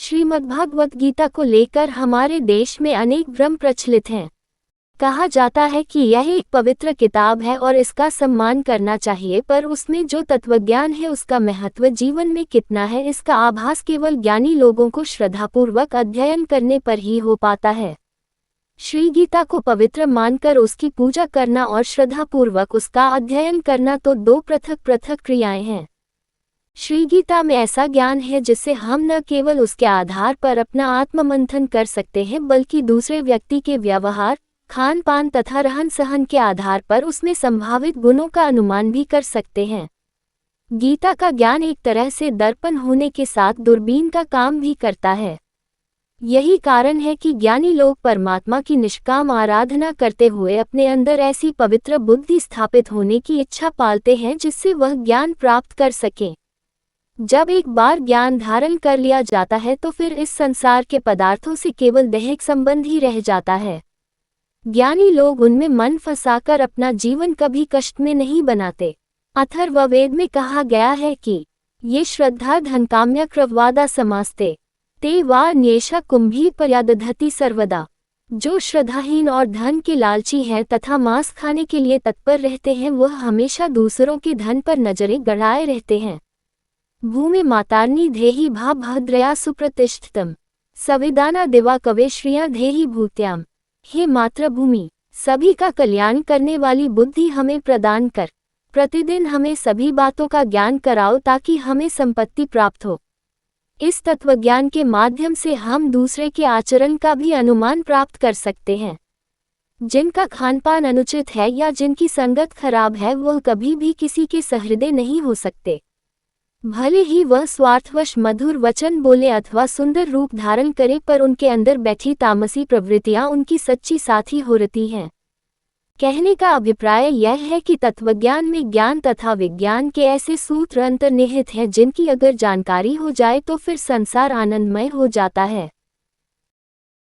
श्रीमद्भागवत गीता को लेकर हमारे देश में अनेक भ्रम प्रचलित हैं। कहा जाता है कि यह एक पवित्र किताब है और इसका सम्मान करना चाहिए, पर उसमें जो तत्वज्ञान है उसका महत्व जीवन में कितना है, इसका आभास केवल ज्ञानी लोगों को श्रद्धापूर्वक अध्ययन करने पर ही हो पाता है। श्री गीता को पवित्र मानकर उसकी पूजा करना और श्रद्धापूर्वक उसका अध्ययन करना तो दो पृथक पृथक क्रियाएं हैं। श्री गीता में ऐसा ज्ञान है जिससे हम न केवल उसके आधार पर अपना आत्ममंथन कर सकते हैं, बल्कि दूसरे व्यक्ति के व्यवहार, खान पान तथा रहन सहन के आधार पर उसमें संभावित गुणों का अनुमान भी कर सकते हैं। गीता का ज्ञान एक तरह से दर्पण होने के साथ दूरबीन का काम भी करता है। यही कारण है कि ज्ञानी लोग परमात्मा की निष्काम आराधना करते हुए अपने अंदर ऐसी पवित्र बुद्धि स्थापित होने की इच्छा पालते हैं जिससे वह ज्ञान प्राप्त कर सकें। जब एक बार ज्ञान धारण कर लिया जाता है तो फिर इस संसार के पदार्थों से केवल दैहिक संबंध ही रह जाता है। ज्ञानी लोग उनमें मन फंसाकर अपना जीवन कभी कष्ट में नहीं बनाते। अथर्ववेद में कहा गया है कि ये श्रद्धा धनकाम्य क्रववादा समास्ते ते वा न्येषा कुंभी पर्यादधति सर्वदा। जो श्रद्धाहीन और धन के लालची हैं तथा मांस खाने के लिए तत्पर रहते हैं, वह हमेशा दूसरों के धन पर नजरें गड़ाए रहते हैं। भूमि मातार्नी धेहि भा भद्रया सुप्रतिष्ठितम संविदाना दिवा कवे श्रिया धेहि भूत्याम। हे मातृभूमि, सभी का कल्याण करने वाली बुद्धि हमें प्रदान कर। प्रतिदिन हमें सभी बातों का ज्ञान कराओ ताकि हमें संपत्ति प्राप्त हो। इस तत्वज्ञान के माध्यम से हम दूसरे के आचरण का भी अनुमान प्राप्त कर सकते हैं। जिनका खानपान अनुचित है या जिनकी संगत खराब है, वह कभी भी किसी के सहृदय नहीं हो सकते। भले ही वह स्वार्थवश मधुर वचन बोले अथवा सुंदर रूप धारण करे, पर उनके अंदर बैठी तामसी प्रवृत्तियां उनकी सच्ची साथी हो रहती हैं। कहने का अभिप्राय यह है कि तत्वज्ञान में ज्ञान तथा विज्ञान के ऐसे सूत्र अंतर्निहित हैं जिनकी अगर जानकारी हो जाए तो फिर संसार आनंदमय हो जाता है।